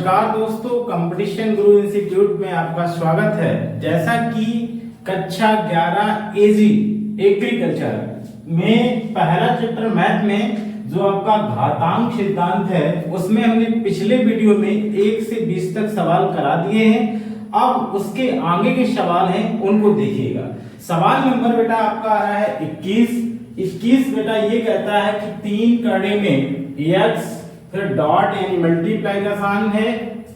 नमस्कार दोस्तों, कंपटीशन गुरु इंस्टीट्यूट में आपका स्वागत है। जैसा कि कक्षा 11 एजी एग्रीकल्चर में पहला चैप्टर मैथ में जो आपका घातांक सिद्धांत है उसमें हमने पिछले वीडियो में 1 से 20 तक सवाल करा दिए हैं। अब उसके आगे के सवाल हैं उनको देखिएगा। सवाल नंबर बेटा आपका आ रहा है 21 बेटा ये कहता है कि 3 करने में x फिर डॉट यानी मल्टीप्लाई का साइन है,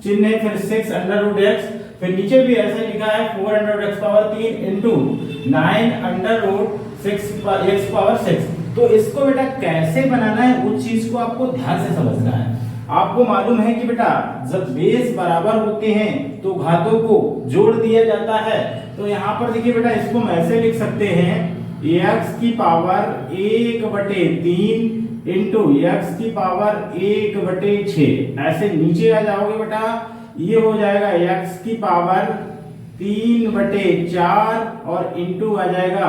चिन्ह है, फिर 6 अंडर रूट x, फिर नीचे भी ऐसे लिखा है 4 under root x power 3 into 9 under root 6 x power 6। तो इसको बेटा कैसे बनाना है उस चीज को आपको ध्यान से समझना है। आपको मालूम है कि बेटा जब बेस बराबर होते हैं तो घातों को जोड़ दिया जाता है। तो यहाँ पर देखिए बेटा इसको हम ऐसे लिख सकते हैं x की पावर 1/3 इंटू एक्स की पावर 1/6। ऐसे नीचे आ जाओगे बेटा, ये हो जाएगा x की पावर 3/4 और इंटू आ जाएगा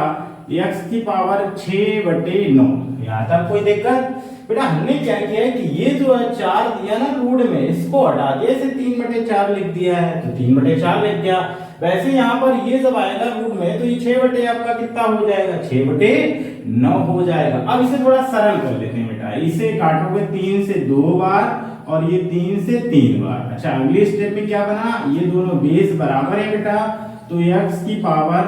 x की पावर 6/9। यहाँ तक कोई दिक्कत? बेटा हमने क्या किया है कि ये जो है 4 दिया ना रूट में, इसको हटा के इसे 3/4 लिख दिया है, तो 3/4 लिख दिया। वैसे यहाँ पर ये जब आएगा रूट में तो ये 6 आपका कितना हो जाएगा, 6/9 हो जाएगा। अब इसे थोड़ा सरल कर लेते हैं बेटा, इसे काटोगे 3 से 2 बार और ये 3 से 3 बार। अच्छा अगले स्टेप में क्या बना, ये दोनों बेस बराबर है बेटा, तो x की पावर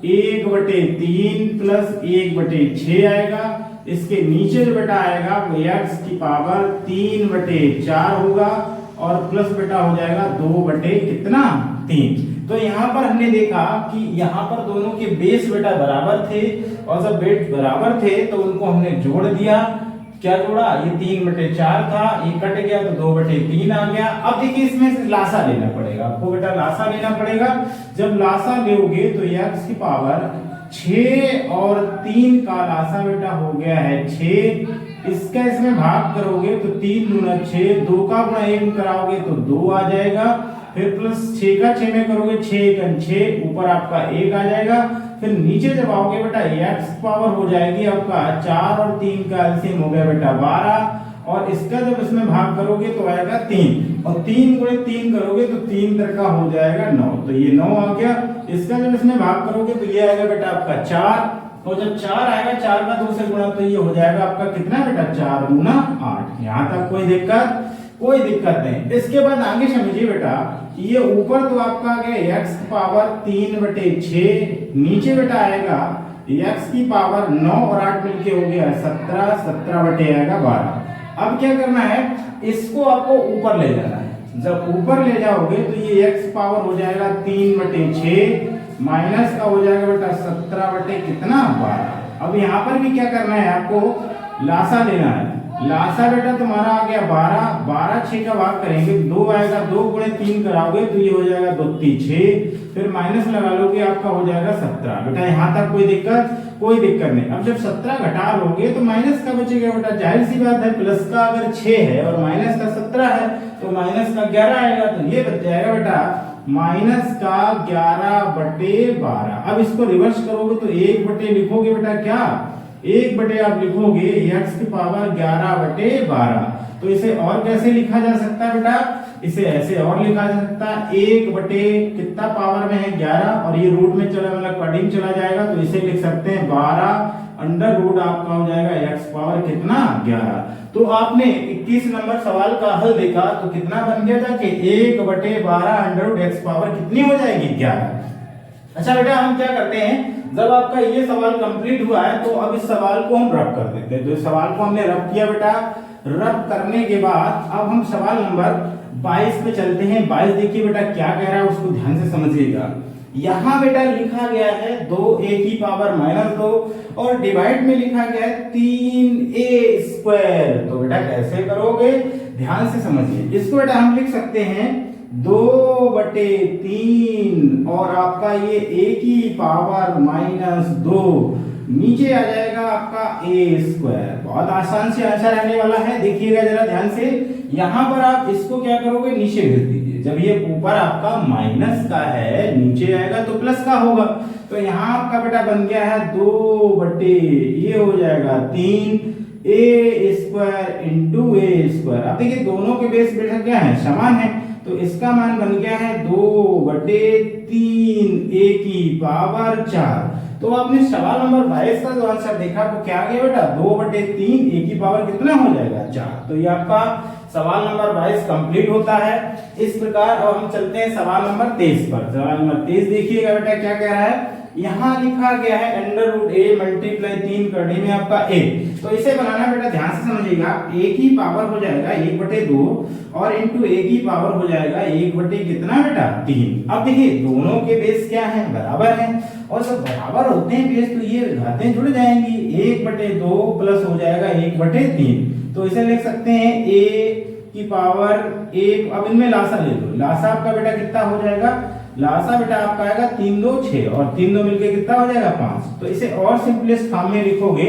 1/3 प्लस 1/6 आएगा। इसके नीचे जो बेटा आएगा वो x की पावर 3/4 होगा और प्लस बेटा हो जाएगा 2/3। तो यहाँ पर हमने देखा कि यहाँ पर दोनों के बेस बेटा बराबर थे और जब बेस बराबर थे तो उनको हमने जोड़ दिया। क्या जोड़ा, ये 3/4 था, ये कट गया तो 2/3 आ गया। अब देखिए इसमें से लासा लेना पड़ेगा आपको बेटा, लासा लेना पड़ेगा। जब लासा लोगे तो x की पावर 6 और 3 का लासा बेटा हो गया है 6। इसका इसमें भाग करोगे तो 3 दूना 6, 2 का गुणा 1 कराओगे तो 2 आ जाएगा। फिर प्लस 6 का 6 में करोगे 6 6, ऊपर आपका 1 आ जाएगा। फिर नीचे जब आओगे बेटा x पावर हो जाएगी आपका 4 और 3 का एलसीएम हो गया बेटा 12 और इसका जब इसमें भाग करोगे तो आएगा 3 और 3 गुणे 3 करोगे तो 3 का हो जाएगा 9, तो ये 9 आ गया। इसका जब इसमें भाग करोगे तो ये आएगा बेटा आपका 4 और जब 4 आएगा 4 का 2 से गुणा तो ये हो जाएगा आपका कितना बेटा 4 दूना 8। यहाँ तक कोई दिक्कत? कोई दिक्कत नहीं। इसके बाद आगे समझिए बेटा, ये ऊपर तो आपका आ गया x की पावर 3/6, नीचे बेटा आएगा x की पावर 9 और 8 मिलके हो गया 17, 17 आएगा 12। अब क्या करना है, इसको आपको ऊपर ले जाना है। जब ऊपर ले जाओगे तो ये x पावर हो जाएगा 3/6 माइनस का हो जाएगा बेटा 17/12। अब यहाँ पर भी क्या करना है, आपको लासा लेना है। लासा बेटा तुम्हारा आ गया 12, 6 का भाग करेंगे 2 आएगा, 2 गुणे 3 कराओगे तो ये हो जाएगा 2 3 6, फिर माइनस लगा लोगे आपका हो जाएगा 17। बेटा यहाँ तक कोई दिक्कत? कोई दिक्कत नहीं। अब जब 17 घटा लोगे तो माइनस का बचेगा बेटा, जाहिर सी बात है, प्लस का अगर 6 है और माइनस का 17 है तो माइनस का 11 आएगा, तो ये बच जाएगा बेटा माइनस का 11/12। अब इसको रिवर्स करोगे तो 1 लिखोगे बेटा, क्या 1 आप लिखोगे x की पावर 11/12। तो इसे और कैसे लिखा जा सकता है बेटा, इसे ऐसे और लिखा जा सकता है 1 कितना पावर में है 11 और ये रूट में चला मतलब कटिंग चला जाएगा, तो इसे लिख सकते हैं 12 अंडर रूट आपका हो जाएगा x पावर कितना 11। तो आपने 21 नंबर सवाल का हल देखा तो कितना बन गया था कि 1/12 अंडर रूट x पावर कितनी हो जाएगी 11। अच्छा बेटा हम क्या करते हैं, जब आपका ये सवाल कंप्लीट हुआ है तो अब इस सवाल को हम रब कर देते हैं। तो इस सवाल को हमने रब किया बेटा, रब करने के बाद अब हम सवाल नंबर 22 पे चलते हैं। 22 देखिए बेटा क्या कह रहा है, उसको ध्यान से समझिएगा। यहाँ बेटा लिखा गया है 2a की पावर -2 और डिवाइड में लिखा गया है 3a²। तो बेटा कैसे करोगे, ध्यान से समझिए। इसको बेटा हम लिख सकते हैं 2/3 और आपका ये a की पावर -2 नीचे आ जाएगा आपका a²। बहुत आसान से आंसर आने वाला है, देखिएगा जरा ध्यान से। यहाँ पर आप इसको क्या करोगे, नीचे भेज दीजिए। जब ये ऊपर आपका माइनस का है, नीचे आएगा तो प्लस का होगा। तो यहाँ आपका बेटा बन गया है 2 ये हो जाएगा 3a² इंटू a²। अब देखिए दोनों के बेस बेटा क्या है, समान है, तो इसका मान बन गया है 2/3 a की पावर 4। तो आपने सवाल नंबर 22 का जो आंसर देखा वो क्या आ गया बेटा, 2/3 a की पावर कितना हो जाएगा 4। तो ये आपका सवाल नंबर 22 कंप्लीट होता है। इस प्रकार अब हम चलते हैं सवाल नंबर 23 पर। सवाल नंबर 23 देखिएगा बेटा क्या कह रहा है, यहाँ लिखा गया है √a मल्टीप्लाई 3 करने में आपका a। तो इसे बनाना बेटा ध्यान से समझिएगा, a की पावर हो जाएगा 1/2 और इंटू a की पावर हो जाएगा 1 कितना बेटा 3। अब देखिए दोनों के बेस क्या है, बराबर है, और जब बराबर होते हैं बेस तो ये घातें जुड़ जाएंगी, 1/2 प्लस हो जाएगा 1/3। तो इसे लिख सकते हैं a की पावर 1। अब इनमें लासा ले लो, लासा आपका बेटा कितना हो जाएगा, लासा बेटा आपका आएगा 3 2 6 और 3 2 मिलके कितना हो जाएगा 5। तो इसे और सिंपलेस्ट फॉर्म में लिखोगे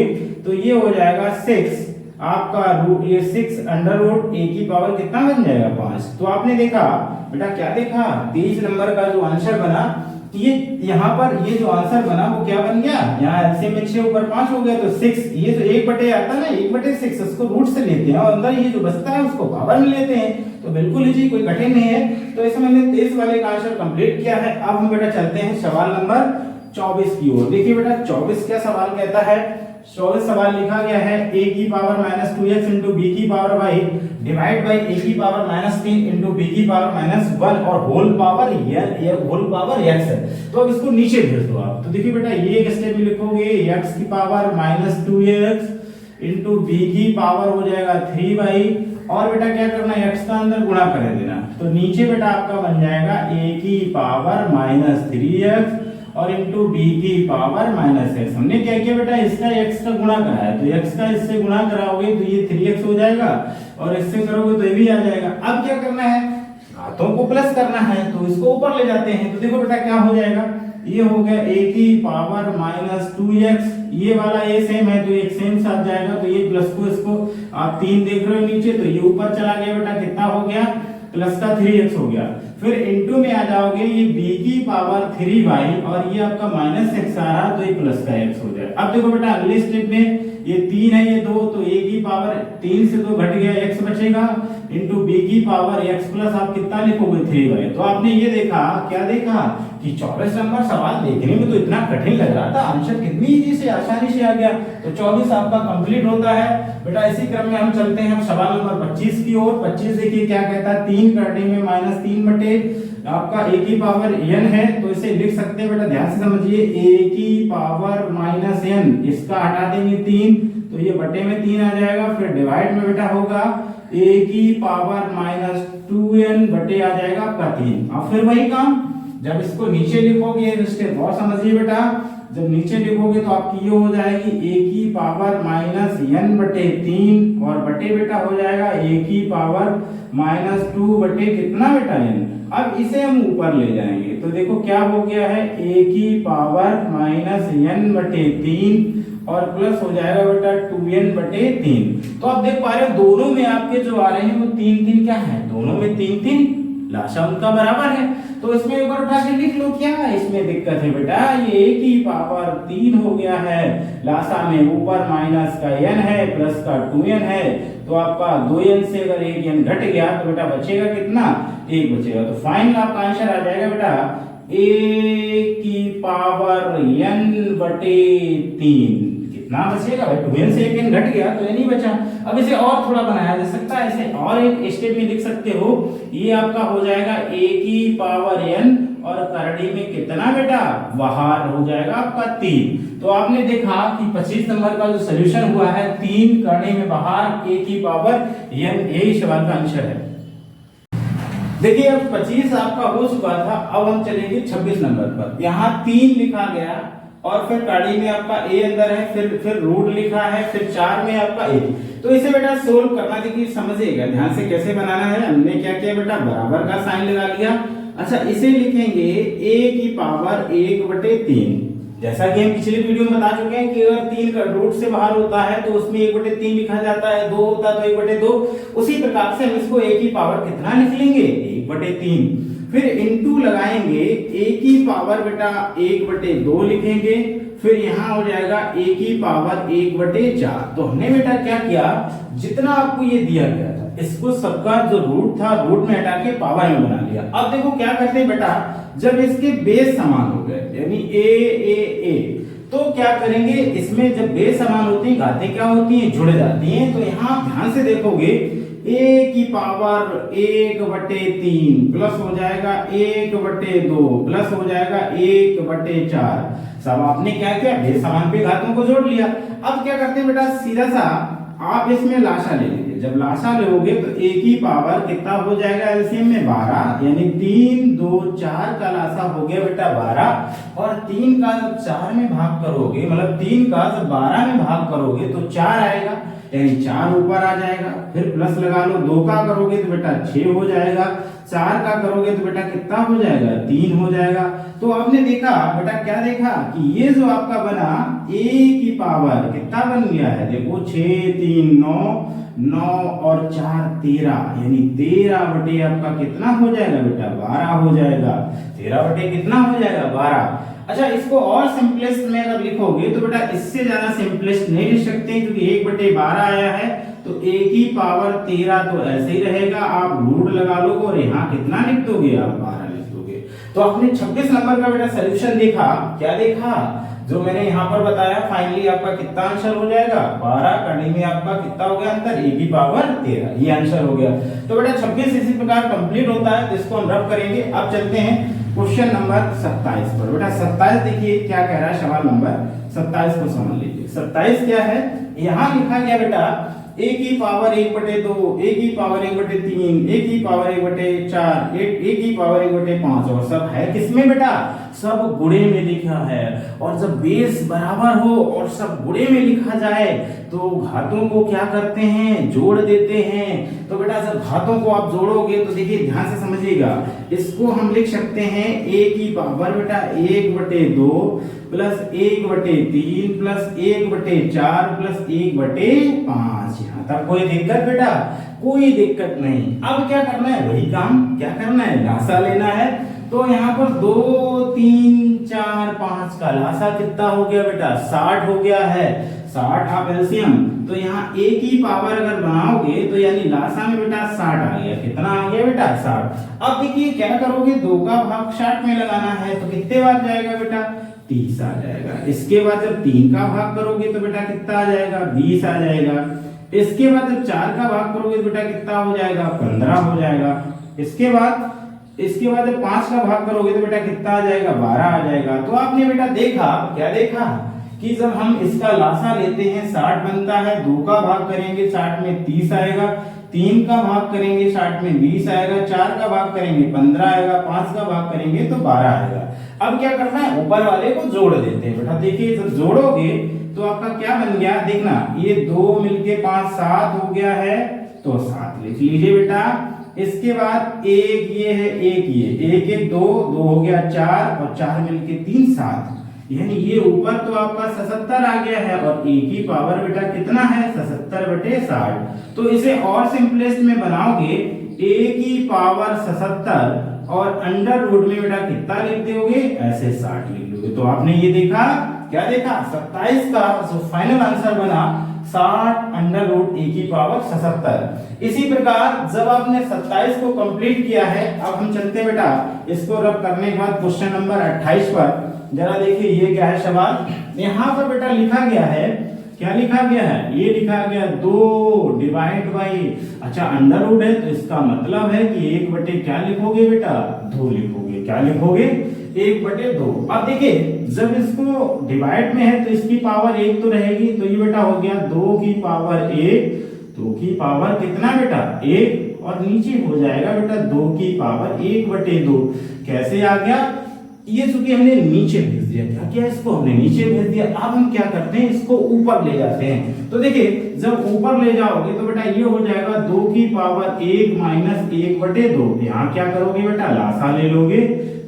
तो ये हो जाएगा 6 आपका ये 6 √a की पावर कितना बन जाएगा 5। तो आपने देखा बेटा क्या देखा, 23 नंबर का जो आंसर बना, ये यहाँ पर ये जो आंसर बना वो क्या बन गया, यहाँ एलसीएम में 6 ऊपर 5 हो गया तो 6, ये जो 1 आता है ना 1/6 उसको रूट से लेते हैं और अंदर ये जो बचता है उसको पावर में लेते हैं। तो बिल्कुल इजी, कोई कठिन नहीं है। तो इसमें मैंने 23 वाले का आंसर कंप्लीट किया है। अब हम बेटा चलते हैं सवाल नंबर 24 की ओर। देखिए बेटा 24 क्या सवाल कहता है, 24 सवाल लिखा गया है a की पावर -2x इंटू b की power y divide by a की पावर -3 इंटू b की पावर -1 और होल पावर x है। तो अब इसको नीचे भेज दो आप। तो देखिए बेटा ये एक स्टेप में लिखोगे x की पावर -2x इंटू b की पावर हो जाएगा 3y और बेटा क्या करना है x का अंदर गुणा कर देना। तो नीचे बेटा आपका बन जाएगा a की पावर -3x और इंटू b की पावर -x। हमने क्या किया बेटा, इसका x का गुणा करा है तो x का इससे गुणा कराओगे तो ये 3x हो जाएगा और इससे करोगे तो ये भी आ जाएगा। अब क्या करना है, घातों को प्लस करना है तो इसको ऊपर ले जाते हैं। तो देखो बेटा क्या हो जाएगा, ये हो गया a की पावर -2x, ये वाला a सेम है तो एक सेम साथ जाएगा तो ये प्लस को इसको आप 3 देख रहे हो नीचे, तो ये ऊपर चला गया बेटा, कितना हो गया प्लस का 3x हो गया। फिर इनटू में आ जाओगे, ये b की पावर 3y और ये आपका -x आ रहा तो ये प्लस का x हो जाए। अब देखो बेटा अगले स्टेप में ये 3 है ये 2 तो a की पावर 3 से 2 घट गया x बचेगा इंटू b की पावर x प्लस आप कितना लिखोगे 3y। तो आपने ये देखा, क्या देखा कि 24 नंबर सवाल देखने में तो इतना कठिन लग रहा था, आंसर कितनी इजी से आसानी से आ गया। तो 24 आपका कंप्लीट होता है बेटा। इसी क्रम में हम चलते हैं सवाल नंबर 25 की ओर। 25 देखिए क्या कहता है, 3 करने में -3 बटे आपका a की पावर n है तो इसे लिख सकते हैं बेटा, ध्यान से समझिए, a की पावर -n, इसका हटा देंगे 3 तो ये बटे में 3 आ जाएगा। फिर डिवाइड में बेटा होगा a की पावर -2n बटे आ जाएगा आपका 3। अब फिर वही काम, जब इसको नीचे लिखोगे स्टेप और समझिए बेटा, जब नीचे लिखोगे तो आपकी ये हो जाएगी a की पावर -n बटे 3 और बटे बेटा हो जाएगा a की पावर -2 बटे कितना बेटा n। अब इसे हम ऊपर ले जाएंगे तो देखो क्या हो गया है, a की पावर -n बटे 3 और प्लस हो जाएगा बेटा 2n बटे 3। तो आप देख पा रहे हो दोनों में आपके जो आ रहे हैं वो 3 क्या है, दोनों में 3 लाशा उनका बराबर है। तो इसमें ऊपर उठा के लिख लो, क्या इसमें दिक्कत है बेटा, ये a की पावर 3 हो गया है, लाशा में ऊपर माइनस का n है प्लस का 2n है तो आपका 2n से अगर 1n घट गया तो बेटा बचेगा कितना, 1 बचेगा। तो फाइनल आपका आंसर आ जाएगा बेटा a की पावर n बटे 3 कितना बचेगा भाई, 2n से 1n घट गया तो n ही बचा। अब इसे और थोड़ा बनाया जा सकता है, इसे और एक स्टेप में लिख सकते हो, ये आपका हो जाएगा a की पावर n और करड़ी में कितना बेटा, बाहर हो जाएगा आपका 3। तो आपने देखा कि 25 नंबर का जो सॉल्यूशन हुआ है 3 करड़ी में बाहर a की पावर n, यही सवाल का आंसर है। देखिए अब 25 आपका हो चुका था, अब हम चलेंगे 26 नंबर पर। यहाँ 3 लिखा गया और फिर कड़ी में आपका a अंदर है, फिर रूट लिखा है, फिर 4 में आपका a। तो इसे बेटा सोल्व करना, देखिए समझिएगा ध्यान से कैसे बनाना है। हमने क्या किया बेटा, बराबर का साइन लगा लिया। अच्छा इसे लिखेंगे a की पावर 1 बटे 3। जैसा कि हम पिछले वीडियो में बता चुके हैं कि अगर 3 का रूट से बाहर होता है तो उसमें 1 बटे 3 लिखा जाता है, 2 होता है तो 1 बटे 2। उसी प्रकार से हम इसको a की पावर कितना लिख लेंगे, 1 बटे 3। फिर इनटू लगाएंगे, a की पावर बेटा 1 बटे 2 लिखेंगे, फिर यहाँ हो जाएगा a की पावर 1 बटे 4। तो हमने बेटा क्या किया, जितना आपको ये दिया गया था इसको सबका जो रूट था रूट में हटा के पावर में बना लिया। अब देखो क्या करते हैं बेटा, जब इसके बेस समान हो गए यानी ए तो क्या करेंगे, इसमें जब बेस समान होती है घातें क्या होती हैं, जुड़ जाती हैं। तो यहाँ ध्यान से देखोगे a की पावर 1/3 प्लस हो जाएगा 1/2 प्लस हो जाएगा 1/4। सब आपने क्या किया, बेस समान पे घातों को जोड़ लिया। अब क्या करते हैं बेटा, सीधा सा आप इसमें लाशा ले लीजिए। जब लाशा लोगे तो a की पावर कितना हो जाएगा एलसीएम में 12, यानी 3 2 4 का लाशा हो गया बेटा 12। और 3 का जब 4 में भाग करोगे, मतलब 3 का जब 12 में भाग करोगे तो 4 आएगा, यानी 4 ऊपर आ जाएगा। फिर प्लस लगा लो, 2 का करोगे तो बेटा 6 हो जाएगा, 4 का करोगे तो बेटा कितना हो जाएगा, 3 हो जाएगा। तो आपने देखा बेटा, क्या देखा कि ये जो आपका बना a की पावर कितना बन गया है, देखो 6 3 9 और 4 13, यानी 13 बटे आपका कितना हो जाएगा बेटा, 12 हो जाएगा। 13 बटे कितना हो जाएगा, 12। अच्छा, इसको और सिंपलेस्ट में अगर लिखोगे तो बेटा इससे ज्यादा सिंपलेस्ट नहीं लिख सकते, क्योंकि 1/12 आया है तो a की पावर 13 तो ऐसे ही रहेगा, आप रूट लगा लोगे और यहाँ कितना लिख दोगे, आप 12 लिख दोगे। तो आपने 26 नंबर का बेटा सोल्यूशन देखा, क्या देखा, जो मैंने यहाँ पर बताया। फाइनली आपका कितना आंसर हो जाएगा, 12 कड़ी में आपका कितना हो गया अंतर, a की पावर 13, ये आंसर हो गया। तो बेटा 26 इसी प्रकार कंप्लीट होता है, तो इसको हम रब करेंगे। अब चलते हैं क्वेश्चन नंबर 27 पर। बेटा 27 देखिए क्या कह रहा है, सवाल नंबर 27 को समझ लीजिए। 27 क्या है, यहाँ लिखा गया बेटा a की पावर 1/2, a की पावर 1/3, a की पावर 1/4, a की पावर 1/5, और सब है किसमें बेटा, सब गुणे में लिखा है। और जब बेस बराबर हो और सब गुणे में लिखा जाए तो घातों को क्या करते हैं, जोड़ देते हैं। तो बेटा जब घातों को आप जोड़ोगे तो देखिए ध्यान से समझिएगा, इसको हम लिख सकते हैं a की पावर बेटा 1/2 प्लस 1/3 प्लस 1/4 प्लस 1/5। यहाँ तक कोई दिक्कत बेटा, कोई दिक्कत नहीं। अब क्या करना है, वही काम क्या करना है, लासा लेना है। तो यहाँ पर 2 3 4 5 का लासा कितना हो गया बेटा, 60 हो गया है। 60 आप एलसीएम, तो यहाँ a की पावर अगर बनाओगे तो यानी लासा में बेटा 60 आ गया। कितना आ गया बेटा, 60। अब देखिए क्या करोगे, 2 का भाग 60 में लगाना है तो कितने बार जाएगा बेटा, 30 आ जाएगा। इसके बाद जब 3 का भाग करोगे तो बेटा कितना आ जाएगा, 20 आ जाएगा। इसके बाद जब 4 का भाग करोगे तो बेटा कितना हो जाएगा, 15 हो जाएगा। इसके बाद जब 5 का भाग करोगे तो बेटा कितना आ जाएगा, 12 आ जाएगा। तो आपने बेटा देखा, क्या देखा कि जब हम इसका लासा लेते हैं 60 बनता है, 2 का भाग करेंगे 60 में 30 आएगा, 3 का भाग करेंगे 60 में 20 आएगा, 4 का भाग करेंगे 15 आएगा, 5 का भाग करेंगे तो 12 आएगा। अब क्या करना है, ऊपर वाले को जोड़ देते हैं बेटा। देखिए जब जोड़ोगे तो आपका क्या बन गया, देखना ये 2 मिलके 5 7 हो गया है, तो 7 लिख लीजिए बेटा। इसके बाद एक ये है, एक ये, एक एक 2 हो गया 4 और 4 मिलके 3 7, यानी ये ऊपर तो आपका 77 आ गया है। और a की पावर बेटा कितना है, 77/60। तो इसे और सिंपलेस्ट में बनाओगे, a की पावर 77 और अंडर रूट में बेटा कितना लिख दोगे, ऐसे 60 लिख दोगे। तो आपने ये देखा, क्या देखा, 27 का जो फाइनल आंसर बना 60 अंडर रूट a की पावर 77। इसी प्रकार जब आपने 27 को कंप्लीट किया है, अब हम चलते हैं बेटा इसको रब करने के बाद क्वेश्चन नंबर 28 पर। जरा देखिए ये क्या है सवाल, यहाँ पर बेटा लिखा गया है, क्या लिखा गया है, ये लिखा गया 2 डिवाइड बाई, अच्छा अंडर रूट है तो इसका मतलब है कि 1/, क्या लिखोगे बेटा, 2 लिखोगे। क्या लिखोगे, 1/2। अब देखिए जब इसको डिवाइड में है तो इसकी पावर 1 तो रहेगी, तो ये बेटा हो गया 2 की पावर 1, 2 की पावर कितना बेटा, 1, और नीचे हो जाएगा बेटा 2 की पावर 1/2। कैसे आ गया, ये चूंकि हमने नीचे भेज दिया, क्या किया, इसको हमने नीचे भेज दिया। अब हम क्या करते हैं, इसको ऊपर ले जाते हैं। तो देखिए जब ऊपर ले जाओगे तो बेटा ये हो जाएगा 2 की पावर 1 माइनस 1/2। यहाँ क्या करोगे बेटा, लासा ले लोगे,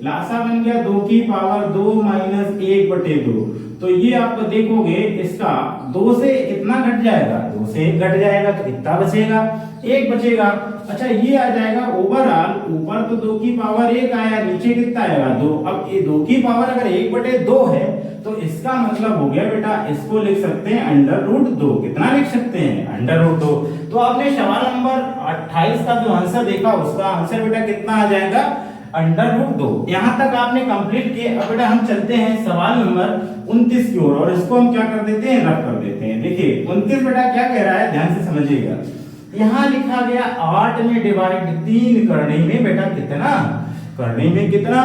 लासा बन गया 2 की पावर 2 माइनस 1/2। तो ये आप देखोगे इसका 2 से कितना घट जाएगा, 2 से 1 घट जाएगा, तो कितना बचेगा, 1 बचेगा। अच्छा ये आ जाएगा ओवरऑल, ऊपर तो 2 की पावर 1 आया, नीचे कितना आएगा, 2। अब ये 2 की पावर अगर 1/2 है तो इसका मतलब हो गया बेटा, इसको लिख सकते हैं √2। कितना लिख सकते हैं? √2। तो आपने सवाल नंबर 28 का जो आंसर देखा, उसका आंसर बेटा कितना आ जाएगा? √2। यहाँ तक आपने कंप्लीट किए। अब बेटा हम चलते हैं सवाल नंबर 29 की ओर, और इसको हम क्या कर देते हैं? रफ कर देते हैं। देखिए 29 बेटा क्या कह रहा है, ध्यान से समझिएगा। यहाँ लिखा गया 8 में डिवाइड 3 करने में बेटा कितना? करने में कितना?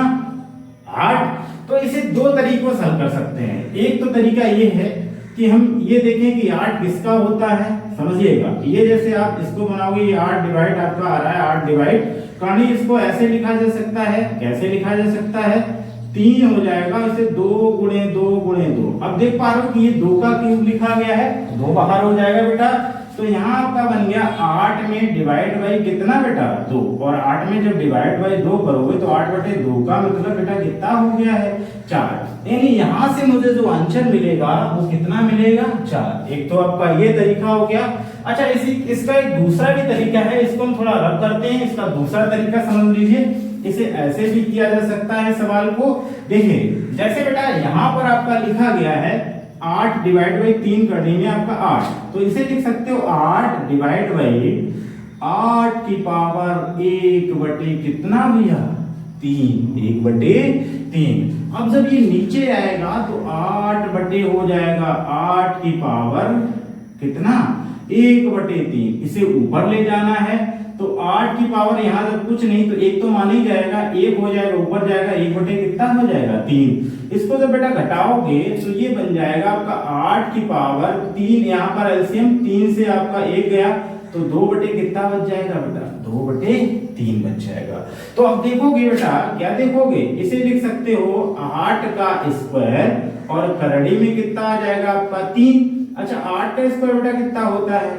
8। तो इसे दो तरीकों से हल कर सकते हैं। एक तो तरीका ये है कि हम ये देखें कि 8 किसका होता है, समझिएगा। ये जैसे आप इसको बनाओगे, ये 8 डिवाइड आपका आ रहा है, 8 डिवाइड कहानी, इसको ऐसे लिखा जा सकता है। कैसे लिखा जा सकता है? 3 हो जाएगा, इसे 2 गुणे 2 गुणे 2। अब देख पा रहे हो कि ये 2 का क्यूब लिखा गया है, 2 बाहर हो जाएगा बेटा। तो यहाँ आपका बन गया 8 में डिवाइड बाई कितना बेटा? 2। और 8 में जब डिवाइड बाई 2 करोगे तो 8/2 का मतलब बेटा कितना हो गया है? 4। यानी यहाँ से मुझे जो आंसर मिलेगा वो कितना मिलेगा? 4। एक तो आपका ये तरीका हो गया। अच्छा, इसका एक दूसरा भी तरीका है, इसको हम थोड़ा रब करते हैं। इसका दूसरा तरीका समझ लीजिए। इसे ऐसे भी किया जा सकता है सवाल को। देखिए जैसे बेटा यहाँ पर आपका लिखा गया है 8 डिवाइड बाई 3 करने में आपका 8, तो इसे लिख सकते हो 8 डिवाइड बाई 8 की पावर 1/, कितना भैया? 3। 1/3। अब जब ये नीचे आएगा तो 8 हो जाएगा 8 की पावर कितना? 1/3। इसे ऊपर ले जाना है तो 8 की पावर यहाँ जब कुछ नहीं तो 1 तो मान ही जाएगा, 1 हो जाएगा, ऊपर जाएगा 1/, कितना हो जाएगा? 3। इसको जब बेटा घटाओगे तो ये बन जाएगा आपका 8 की पावर 3। यहाँ पर एलसीएम 3 से आपका 1 गया तो 2/, कितना बच जाएगा बेटा? 2/3 बच जाएगा। तो अब देखोगे बेटा, क्या देखोगे? इसे लिख सकते हो 8 का स्क्वायर, और करड़ी में कितना आ जाएगा आपका? 3। अच्छा, 8 का स्क्वायर बेटा कितना होता है?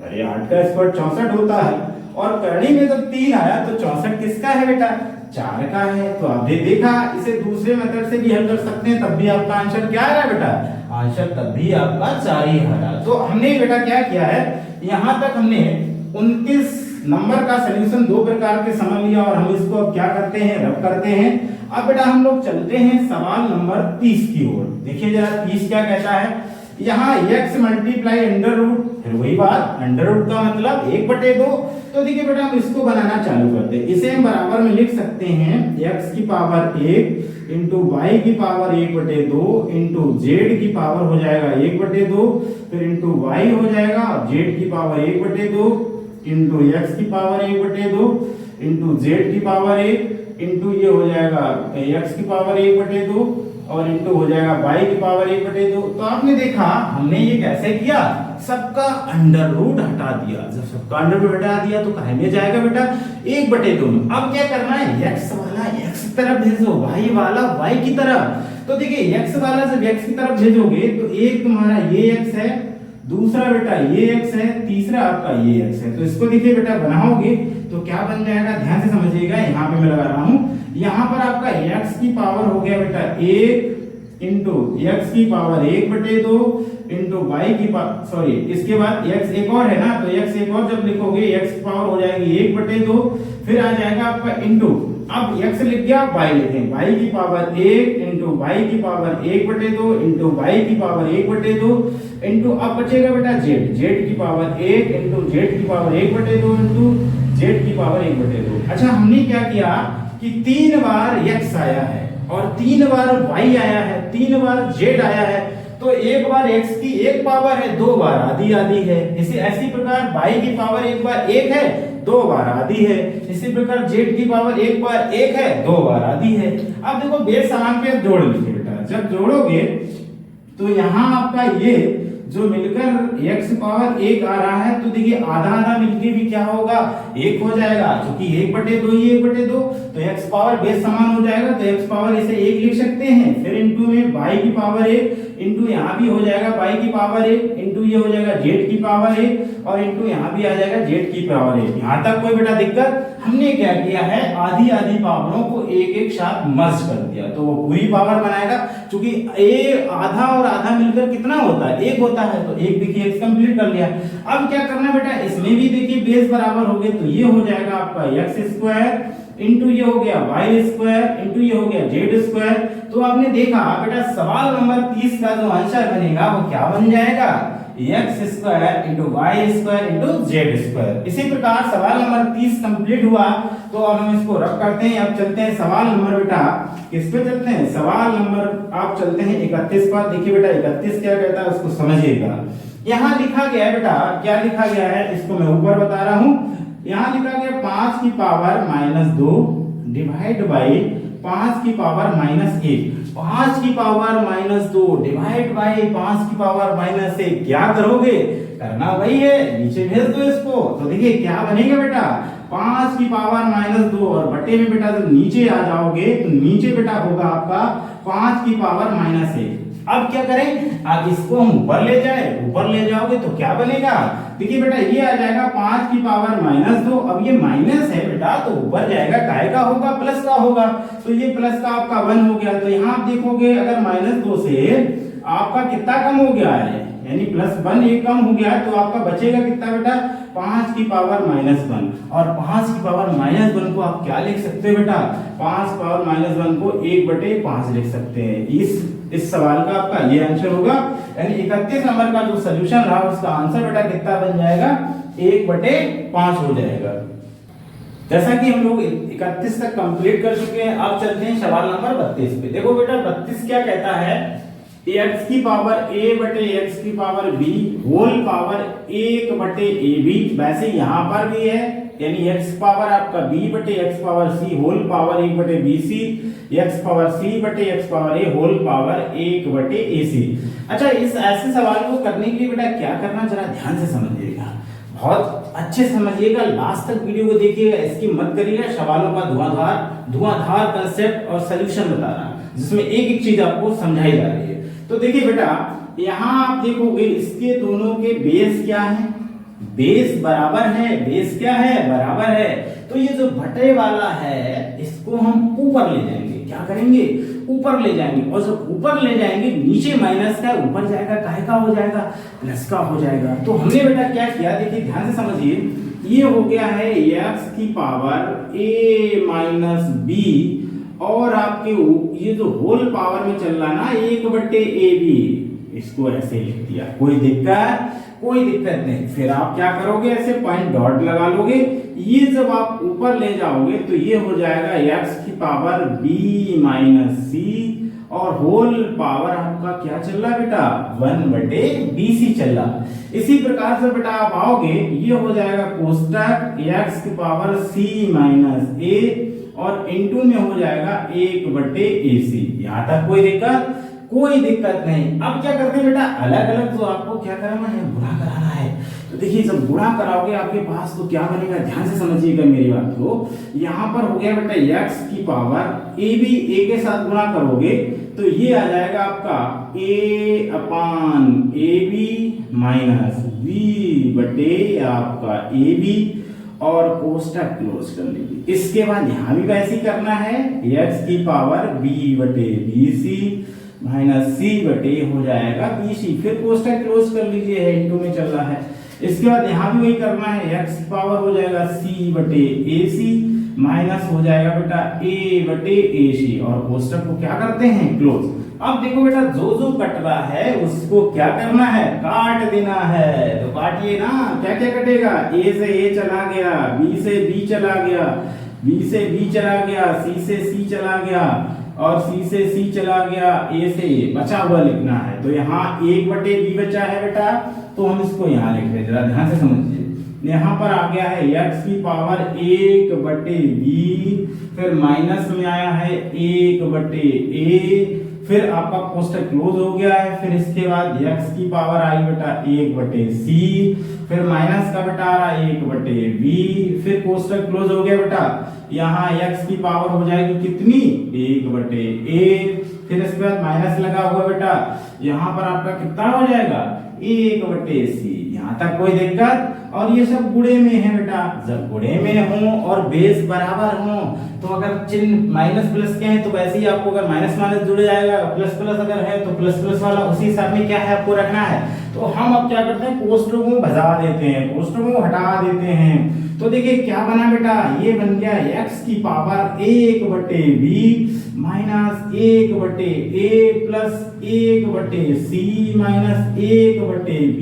अरे 8 का स्क्वायर 64 होता है, और करड़ी में जब 3 आया तो 64 किसका है बेटा? 4 का है। तो आपने देखा, इसे दूसरे मेथड से भी हल कर सकते हैं, तब भी आपका आंसर क्या आ रहा है बेटा? आंसर तब भी आपका 4 ही आ रहा है। तो हमने बेटा क्या किया है, यहाँ तक हमने 29 नंबर का सलूशन 2 प्रकार के समझ लिया, और हम इसको अब क्या करते हैं? रब करते हैं। अब बेटा हम लोग चलते हैं सवाल नंबर 30 की ओर। देखिए जरा 30 क्या कहता है। यहाँ x मल्टीप्लाई √, फिर वही बात, √, का मतलब 1/2। तो देखिए बेटा हम इसको बनाना चालू करते हैं। इसे हम बराबर में लिख सकते हैं x की पावर 1 इंटू y की पावर 1/2 इंटू z की पावर हो जाएगा 1/2, फिर इंटू y हो जाएगा z की पावर 1/2 इंटू x की पावर 1/2 इंटू z की पावर 1 इंटू ये हो जाएगा x की पावर 1/2 और इंटू हो जाएगा y की पावर 1/2। तो आपने देखा हमने ये कैसे किया, सबका अंडर रूट हटा दिया। जब सबका अंडर रूट हटा दिया तो काहे में जाएगा बेटा? 1/2 में। अब क्या करना है, x वाला x की तरफ भेजो, y वाला y की तरफ। तो देखिए x वाला जब x की तरफ भेजोगे तो एक तुम्हारा ये x है, दूसरा बेटा ये x है, तीसरा आपका ये x है। तो इसको देखिए बेटा बनाओगे तो क्या बन जाएगा, ध्यान से समझिएगा। यहाँ पे मैं लगा रहा हूँ, यहाँ पर आपका x की पावर हो गया बेटा 1 इंटू x की पावर 1/2 इंटू y की पावर, सॉरी इसके बाद x एक और है ना, तो x एक और जब लिखोगे x की पावर हो जाएगी 1/2, फिर आ जाएगा आपका इंटू, अब x लिख गया y लिखें, y की पावर 1 इंटू y की पावर 1/2 इंटू y की पावर 1/2 इंटू अब बचेगा बेटा z की पावर 1 इंटू z की पावर 1/2 इंटू z की पावर 1/2। अच्छा हमने क्या किया कि 3 बार x आया है और 3 बार y आया है, 3 बार z आया है, तो एक बार x की एक पावर है, 2 बार आधी आधी है। इसी ऐसी प्रकार y की पावर एक बार 1 है, 2 बार आधी है। इसी प्रकार z की पावर एक बार 1 है, 2 बार आधी है। अब देखो बेस समान पे जोड़ लीजिए बेटा, जब जोड़ोगे तो यहाँ आपका ये जो मिलकर x पावर 1 आ रहा है, तो देखिए आधा आधा मिलके भी क्या होगा, 1 हो जाएगा, क्योंकि 1/2 ही 1/2, तो x पावर बेस समान हो जाएगा, तो x पावर इसे 1 लिख सकते हैं। फिर इंटू में y की पावर 1 इंटू यहाँ भी हो जाएगा y की पावर 1 इंटू ये हो जाएगा z की पावर 1 और इंटू यहाँ भी आ जाएगा z की पावर 1। यहाँ तक कोई बेटा दिक्कत? हमने क्या किया है, आधी आधी पावरों को एक एक साथ मर्ज कर दिया, तो वो पूरी पावर बनाएगा। क्योंकि ए आधा और आधा मिलकर कितना होता है, 1 होता है, तो 1 देखिए x कंप्लीट कर लिया। अब क्या करना बेटा, इसमें भी देखिए बेस बराबर हो गए, तो ये हो जाएगा आपका x² इंटू ये हो गया वाई स्क्वायर इंटू ये हो गया जेड स्क्वायर। तो आपने देखा बेटा सवाल नंबर 30 का जो आंसर बनेगा वो क्या बन जाएगा, x square into y square into z square. इसी प्रकार सवाल नंबर 30 कंप्लीट हुआ। तो अब हम इसको रख करते हैं। अब चलते हैं सवाल नंबर बेटा किस पे चलते हैं, सवाल नंबर आप चलते हैं 31 पर। देखिए बेटा 31 क्या कहता है उसको समझिएगा। यहाँ लिखा गया है बेटा, क्या लिखा गया है इसको मैं ऊपर बता रहा हूँ। यहाँ लिखा गया 5 की पावर -2 डिवाइड बाई 5 की पावर -1। 5 की पावर -2 डिवाइड बाई 5 की पावर -1 क्या करोगे, करना वही है, नीचे भेज दो इसको। तो देखिए क्या बनेगा बेटा, 5 की पावर -2 और बटे में बेटा जब नीचे आ जाओगे तो नीचे बेटा होगा आपका 5 की पावर -1। अब क्या करें, अब इसको हम ऊपर ले जाए, ऊपर ले जाओगे तो क्या बनेगा, देखिए बेटा ये आ जाएगा 5 की पावर -2। अब ये माइनस है बेटा तो ऊपर जाएगा, काय का होगा, प्लस का होगा। तो ये प्लस का आपका 1 हो गया। तो यहाँ आप देखोगे अगर -2 से आपका कितना कम हो गया है, यानी +1 एक कम हो गया, तो आपका बचेगा कितना बेटा, 5 की पावर -1। और 5 की पावर -1 को आप क्या लिख सकते हो बेटा, 5 पावर -1 को 1/5 लिख सकते हैं। इस सवाल का आपका ये आंसर होगा। यानी 31 नंबर का जो सॉल्यूशन रहा उसका आंसर बेटा कितना बन जाएगा, 1/5 हो जाएगा। जैसा कि हम लोग 31 तक कंप्लीट कर चुके हैं। अब चलते हैं सवाल नंबर 32 पे। देखो बेटा 32 क्या कहता है, x की पावर a बटे x की power b whole power 1/ab। वैसे यहाँ पर भी है, यानी x पावर आपका b बटे x power c whole power 1/bc, x power c बटे x power a whole power 1/ac। अच्छा, इस ऐसे सवाल को करने के लिए बेटा क्या करना, जरा ध्यान से समझिएगा, बहुत अच्छे से समझिएगा, लास्ट तक वीडियो को देखिएगा, इसकी मत करिएगा। सवालों का धुआंधार कंसेप्ट और सॉल्यूशन बता रहा हूं, जिसमें एक एक चीज आपको समझाई जा रही है। तो देखिए बेटा यहाँ आप देखोगे इसके दोनों के बेस क्या है, बेस बराबर है, बेस क्या है, बराबर है। तो ये जो बटे वाला है इसको हम ऊपर ले जाएंगे, क्या करेंगे, ऊपर ले जाएंगे। और जब ऊपर ले जाएंगे नीचे माइनस का ऊपर जाएगा, काहे का हो जाएगा, प्लस का हो जाएगा। तो हमने बेटा क्या किया, देखिए ध्यान से समझिए, ये हो गया है x की पावर a b और आपके ये जो होल पावर में चल रहा ना 1/ab, इसको ऐसे लिख दिया, कोई दिक्कत नहीं। फिर आप क्या करोगे, ऐसे पॉइंट डॉट लगा लोगे। ये जब आप ऊपर ले जाओगे तो ये हो जाएगा x की पावर b c और होल पावर आपका क्या चल रहा बेटा, 1/bc चल रहा। इसी प्रकार से बेटा आप आओगे, ये हो जाएगा कोष्टक x की पावर c a और इनटू में हो जाएगा 1/ac। यहाँ तक कोई दिक्कत नहीं। अब क्या करते हैं बेटा, अलग अलग जो आपको क्या करना है, गुणा कराना है। तो देखिए जब गुणा कराओगे आपके पास तो क्या बनेगा, ध्यान से समझिएगा मेरी बात को। यहाँ पर हो गया बेटा x की पावर a के साथ गुणा करोगे तो ये आ जाएगा आपका a/ab b बटे आपका ab और कोष्टक क्लोज कर लीजिए। इसके बाद यहाँ भी वैसे ही करना है, x की पावर b/bc c बटे हो जाएगा bc, फिर कोष्टक क्लोज कर लीजिए, है इनटू में चल रहा है। इसके बाद यहाँ भी वही करना है, x की पावर हो जाएगा c/ac माइनस हो जाएगा बेटा a/ac और कोष्टक को क्या करते हैं, क्लोज। अब देखो बेटा जो कट रहा है उसको क्या करना है, काट देना है। तो काटिए ना, क्या क्या कटेगा, a से a चला गया, b से b चला गया, b से b चला गया, c से c चला गया और c से c चला गया, a से a बचा हुआ लिखना है। तो यहाँ 1/b बचा है बेटा, तो हम इसको यहाँ लिख रहे हैं, जरा ध्यान से समझिए। यहाँ पर आ गया है x की पावर 1/b, फिर माइनस में आया है 1/a, फिर आपका कोष्टक क्लोज हो गया है। फिर इसके बाद x की पावर आई बेटा 1/c, फिर माइनस का बेटा आ रहा 1/b, फिर कोष्टक क्लोज हो गया बेटा। यहाँ x की पावर हो जाएगी कितनी, 1/a, फिर इसके बाद माइनस लगा हुआ बेटा, यहाँ पर आपका कितना हो जाएगा, 1/c। यहाँ तक कोई दिक्कत। और ये सब गुणे में है बेटा, जब गुणे में हो और बेस बराबर हो तो अगर चिन्ह माइनस प्लस के हैं तो वैसे ही आपको अगर माइनस माइनस जुड़ जाएगा, प्लस प्लस अगर है तो प्लस प्लस वाला उसी हिसाब में क्या है आपको रखना है। तो हम अब क्या करते हैं, कोष्ठकों को भजा देते हैं, कोष्ठकों को हटा देते हैं। तो देखिए क्या बना बेटा, ये बन गया x की power 1/b minus 1/a plus 1/c minus 1/b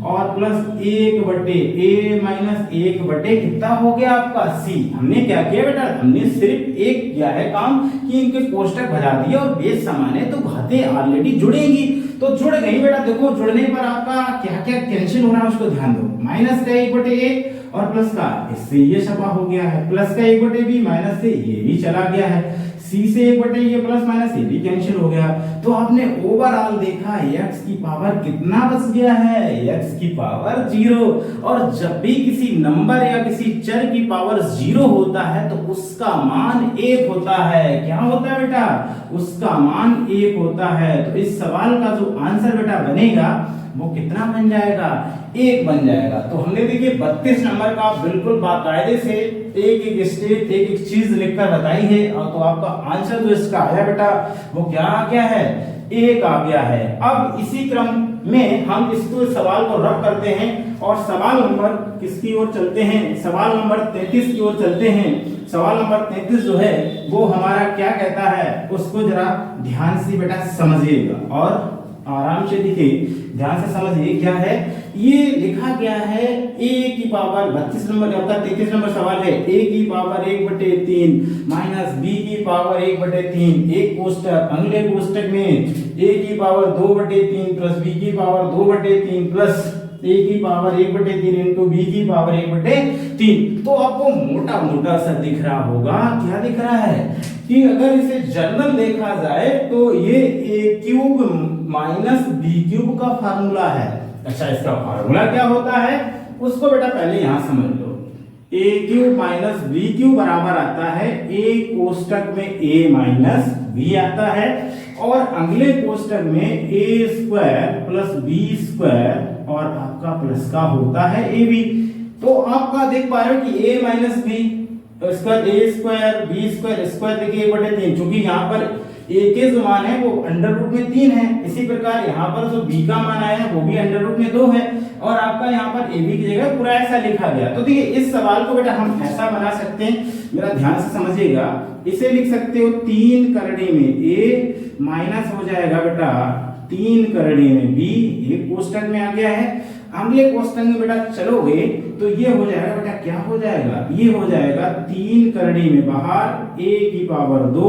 और प्लस 1/a माइनस 1/ कितना हो गया आपका c। हमने क्या किया बेटा, हमने सिर्फ एक किया है काम कि इनके कोष्ठक भजा दिए और बेस समान है तो घातें ऑलरेडी जुड़ेंगी, तो जुड़ गई बेटा। देखो जुड़ने पर आपका क्या क्या कैंसिल हो रहा है उसको ध्यान दो, माइनस का 1/a और प्लस का, इससे ये छपा हो गया है, प्लस का 1/b माइनस से ये भी चला गया है, c से 1/a ये प्लस माइनस ये भी कैंसिल हो गया। तो आपने ओवरऑल देखा x की पावर कितना बच गया है, x की पावर 0। और जब भी किसी नंबर या किसी चर की पावर 0 होता है तो उसका मान 1 होता है। क्या होता है बेटा, उसका मान 1 होता है। तो इस सवाल का जो आंसर बेटा बनेगा वो कितना बन जाएगा, 1 बन जाएगा। तो हमने देखिए 32 नंबर का बिल्कुल बाकायदे से एक एक स्टेप एक एक चीज लिखकर बताई है। और तो आपका आंसर जो इसका आया बेटा वो क्या आ गया है, 1 आ गया है। अब इसी क्रम में हम इसको सवाल को रब करते हैं और सवाल नंबर किसकी ओर चलते हैं, सवाल नंबर 33 की ओर चलते हैं। सवाल नंबर 33 जो है वो हमारा क्या कहता है उसको जरा ध्यान से बेटा समझिएगा और आराम से देखिए, ध्यान से समझिए क्या है। ये लिखा गया है a की पावर 32 नंबर आपका 33 नंबर सवाल है, a की पावर 1/3 माइनस b की पावर 1/3, एक कोष्टक अगले कोष्टक में a की पावर 2/3 प्लस b की पावर 2/3 प्लस a की पावर 1/3 इंटू b की पावर 1/3। तो आपको मोटा मोटा सा दिख रहा होगा, क्या दिख रहा है कि अगर इसे जनरल देखा जाए तो ये a³ माइनस b³ का फार्मूला है। अच्छा इसका फार्मूला क्या होता है उसको बेटा पहले यहां समझ लो, a³ माइनस b³ बराबर आता है a कोष्टक में a माइनस b आता है और अगले कोष्टक में a² प्लस b² और आपका प्लस का होता है ab। तो आपका देख पा रहे हो कि a minus b square a square b square square देखिए 1/3, चूंकि यहाँ पर a के जो मान है वो अंडर रूट में 3 है, इसी प्रकार यहाँ पर जो b का मान आया है वो भी अंडर रूट में 2 है और आपका यहाँ पर ab की जगह पूरा ऐसा लिखा गया। तो देखिए इस सवाल को बेटा हम ऐसा बना सकते हैं, मेरा ध्यान से समझिएगा, इसे लिख सकते हो 3 करड़ी में a माइनस हो जाएगा बेटा 3 करड़ी में b, एक कोष्टक में आ गया है। अगले कोष्टक में बेटा चलोगे तो ये हो जाएगा बेटा, क्या हो जाएगा, ये हो जाएगा 3 करड़ी में बाहर a की पावर 2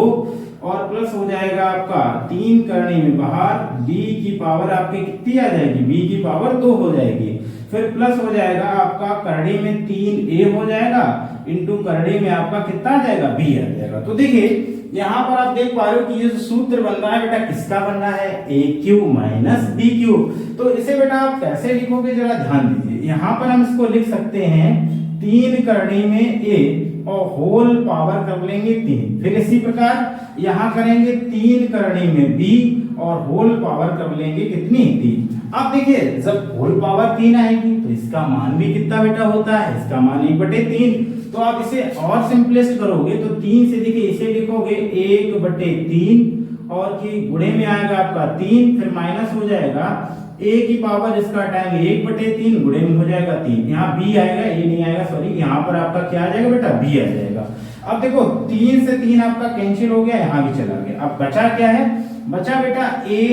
और प्लस हो जाएगा आपका 3 करड़ी में बाहर b की पावर आपकी कितनी आ जाएगी, b की पावर 2 हो जाएगी। फिर प्लस हो जाएगा आपका करड़ी में 3a हो जाएगा इंटू करड़ी में आपका कितना आ जाएगा, b आ जाएगा। तो देखिए यहाँ पर आप देख पा रहे हो कि ये जो सूत्र बन रहा है बेटा किसका बन रहा है, a³ माइनस b³। तो इसे बेटा आप कैसे लिखोगे जरा ध्यान दीजिए, यहाँ पर हम इसको लिख सकते हैं 3 करड़ी में a और होल पावर कर लेंगे 3, फिर इसी प्रकार यहाँ करेंगे 3 करड़ी में b और होल पावर कर लेंगे कितनी 3। अब देखिए जब होल पावर 3 आएगी तो इसका मान भी कितना बेटा होता है, इसका मान 1/3। तो आप इसे और सिंपलेस्ट करोगे तो 3 से देखिए इसे लिखोगे 1/3 और की गुणे में आएगा आपका 3, फिर माइनस हो जाएगा a की पावर इसका हटाएंगे 1/3 गुणे में हो जाएगा 3, यहाँ b आएगा, a नहीं आएगा सॉरी, यहाँ पर आपका क्या आ जाएगा बेटा b आ जाएगा। अब देखो 3 से 3 आपका कैंसिल हो गया, यहाँ भी चला गया। अब बचा क्या है, बचा बेटा a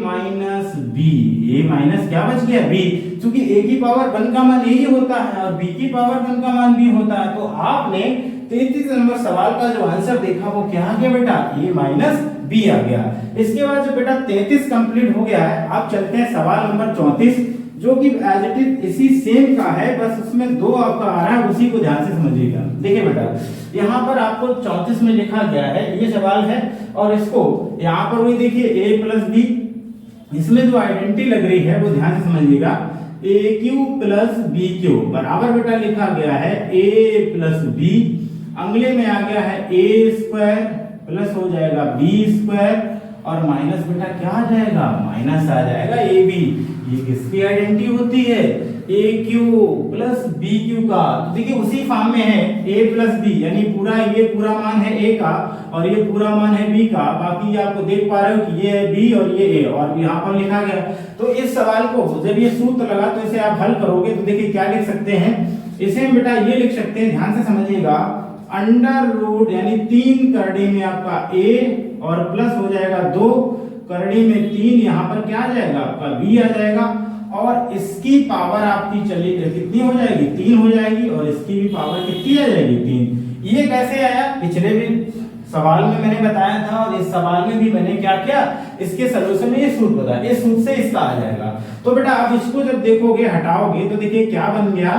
minus b, a minus क्या बच गया b, क्योंकि a की पावर 1 का मान यही होता है और b की पावर 1 का मान b होता है। तो आपने 33 नंबर सवाल का जो आंसर देखा वो क्या आ गया बेटा, a माइनस b आ गया। इसके बाद जो बेटा 33 कंप्लीट हो गया है, आप चलते हैं सवाल नंबर 34 जो कि एज इट इज इसी सेम का है, बस उसमें 2 आपका आ रहा है, उसी को ध्यान से समझिएगा। देखिए बेटा यहाँ पर आपको 34 में लिखा गया है, ये सवाल है और इसको यहाँ पर वही देखिए a प्लस b, इसमें जो आइडेंटिटी लग रही है वो ध्यान से समझिएगा, a³ प्लस b³ बराबर बेटा लिखा गया है a प्लस b, अगले में आ गया है a² प्लस हो जाएगा b² और माइनस बेटा क्या आ जाएगा, माइनस आ जाएगा ab। ये किसकी आइडेंटिटी होती है, ए क्यू प्लस बी क्यू का, तो देखिए उसी फॉर्म में है ए प्लस बी, यानी पूरा ये पूरा मान है ए का और ये पूरा मान है बी का। बाकी आप देख पा रहे हो कि ये है बी और ये ए और यहाँ पर लिखा गया। तो इस सवाल को जब ये सूत्र लगा तो इसे आप हल करोगे तो देखिए क्या लिख सकते हैं, इसे बेटा ये लिख सकते हैं, ध्यान से समझिएगा, अंडर रूट यानी 3 करड़ी में आपका a और प्लस हो जाएगा 2 करड़ी में 3, यहाँ पर क्या आ जाएगा आपका b आ जाएगा और इसकी पावर आपकी चली कितनी हो जाएगी 3 हो जाएगी और इसकी भी पावर कितनी आ जाएगी 3। ये कैसे आया, पिछले भी सवाल में मैंने बताया था और इस सवाल में भी मैंने क्या किया, इसके सलूशन में ये सूत्र बताया, इस सूत्र से इसका आ जाएगा। तो बेटा आप इसको जब देखोगे हटाओगे तो देखिए क्या बन गया,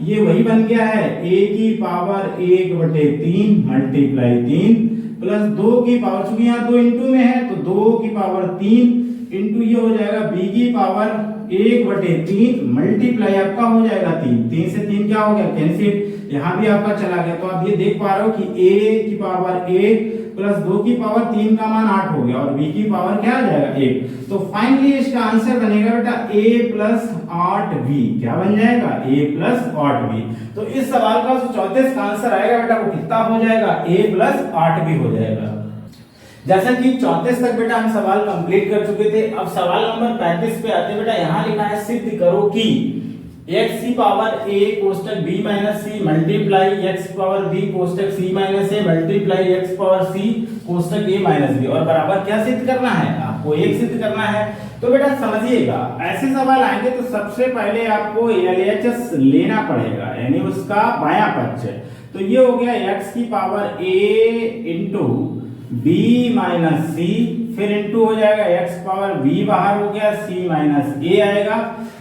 ये वही बन गया है a की पावर 1/3 मल्टीप्लाई 3 प्लस 2 की पावर, चूंकि यहाँ 2 इंटू में है तो 2 की पावर 3 इंटू ये हो जाएगा b की पावर 1/3 मल्टीप्लाई आपका हो जाएगा 3 से 3 क्या हो गया कैंसिल, यहाँ भी आपका चला गया। तो आप ये देख पा रहे हो कि a की पावर 1 प्लस 2 की पावर 3 का मान 8 हो गया और b की पावर क्या आ जाएगा 1। तो फाइनली इसका आंसर बनेगा बेटा a प्लस 8b, क्या बन जाएगा a प्लस 8b। तो इस सवाल का जो 34 का आंसर आएगा बेटा वो कितना हो जाएगा a प्लस 8b हो जाएगा। जैसा कि 34 तक बेटा हम सवाल कंप्लीट कर चुके थे। अब सवाल नंबर 35 पे आते बेटा, यहाँ लिखा है सिद्ध करो कि x की power a कोष्टक b minus c multiply x की power b कोष्टक c minus a multiply x की power c कोष्टक a minus b और बराबर क्या सिद्ध करना है, आपको एक सिद्ध करना है। तो बेटा समझिएगा, ऐसे सवाल आएंगे तो सबसे पहले आपको LHS लेना पड़ेगा, यानी उसका बायां पक्ष। तो ये हो गया x की power a into b minus c, फिर इंटू हो जाएगा x पावर b बाहर हो गया c माइनस a आएगा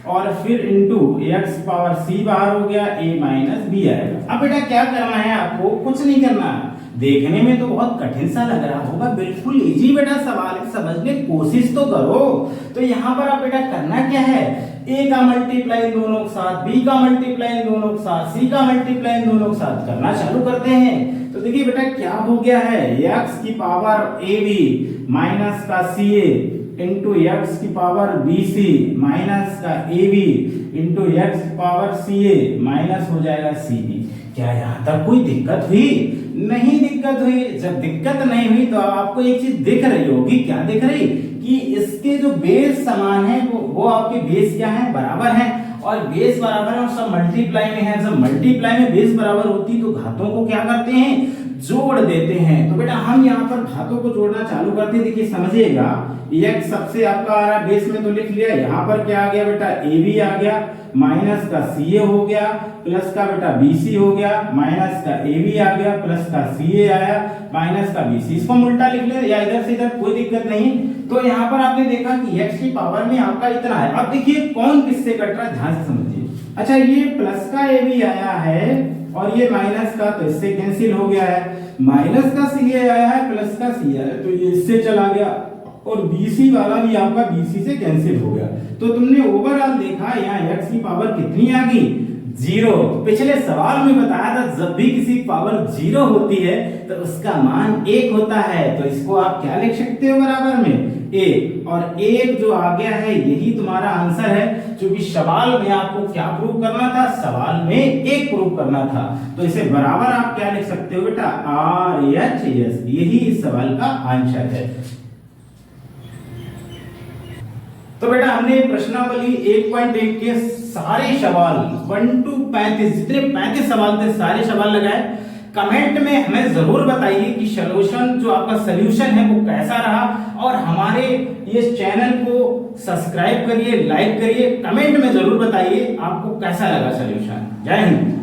और फिर इंटू x पावर c बाहर हो गया a माइनस b आएगा। अब बेटा क्या करना है, आपको कुछ नहीं करना। देखने में तो बहुत कठिन सा लग रहा होगा, बिल्कुल इजी बेटा सवाल है, समझने की कोशिश तो करो। तो यहाँ पर आप बेटा करना क्या है, a का मल्टीप्लाई इन दोनों के साथ, b का मल्टीप्लाई इन दोनों के साथ, c का मल्टीप्लाई इन दोनों के साथ करना चालू करते हैं। तो देखिए बेटा क्या हो गया है, x की पावर ab माइनस का ca इंटू x की पावर bc माइनस का ab इंटू x की पावर ca माइनस हो जाएगा cb। क्या यहाँ तक कोई दिक्कत हुई? नहीं दिक्कत हुई। जब दिक्कत नहीं हुई तो आपको एक चीज दिख रही होगी, क्या दिख रही कि इसके जो बेस समान है वो आपके बेस क्या है, बराबर है और बेस बराबर है और सब मल्टीप्लाई में है। जब मल्टीप्लाई में बेस बराबर होती तो घातों को क्या करते हैं, जोड़ देते हैं। तो बेटा हम यहाँ पर घातों को जोड़ना चालू करते हैं। देखिए समझिएगा, x सबसे आपका आ रहा है बेस में तो लिख लिया, यहाँ पर क्या आ गया बेटा ab आ गया, माइनस का ca हो गया, प्लस का बेटा bc हो गया, माइनस का ab आ गया, प्लस का ca आया, माइनस का bc। इसको उल्टा लिख ले या इधर से इधर कोई दिक्कत नहीं। तो यहाँ पर आपने देखा कि x की पावर में आपका इतना है। अब देखिए कौन किससे कट रहा है, ध्यान से समझिए। अच्छा ये प्लस का ab आया है और ये माइनस का, तो इससे कैंसिल हो गया है, माइनस का ca आया है, प्लस का c आया है, तो ये इससे चला गया और BC वाला भी आपका BC से कैंसिल हो गया। तो तुमने ओवरऑल देखा यहाँ x की पावर कितनी आ गई, 0। पिछले सवाल में बताया था जब भी किसी पावर 0 होती है तो उसका मान 1 होता है। तो इसको आप क्या लिख सकते हो, बराबर में 1 और 1 जो आ गया है यही तुम्हारा आंसर है। क्योंकि सवाल में आपको क्या प्रूव करना था, सवाल में 1 प्रूव करना था। तो इसे बराबर आप क्या लिख सकते हो बेटा, RHS, यही इस सवाल का आंसर है। तो बेटा हमने प्रश्नावली 1.1 के सारे सवाल 1 to 35 जितने 35 सवाल थे सारे सवाल लगाए। कमेंट में हमें जरूर बताइए कि सॉल्यूशन जो आपका सॉल्यूशन है वो कैसा रहा और हमारे ये चैनल को सब्सक्राइब करिए, लाइक करिए, कमेंट में जरूर बताइए आपको कैसा लगा सॉल्यूशन। जय हिंद।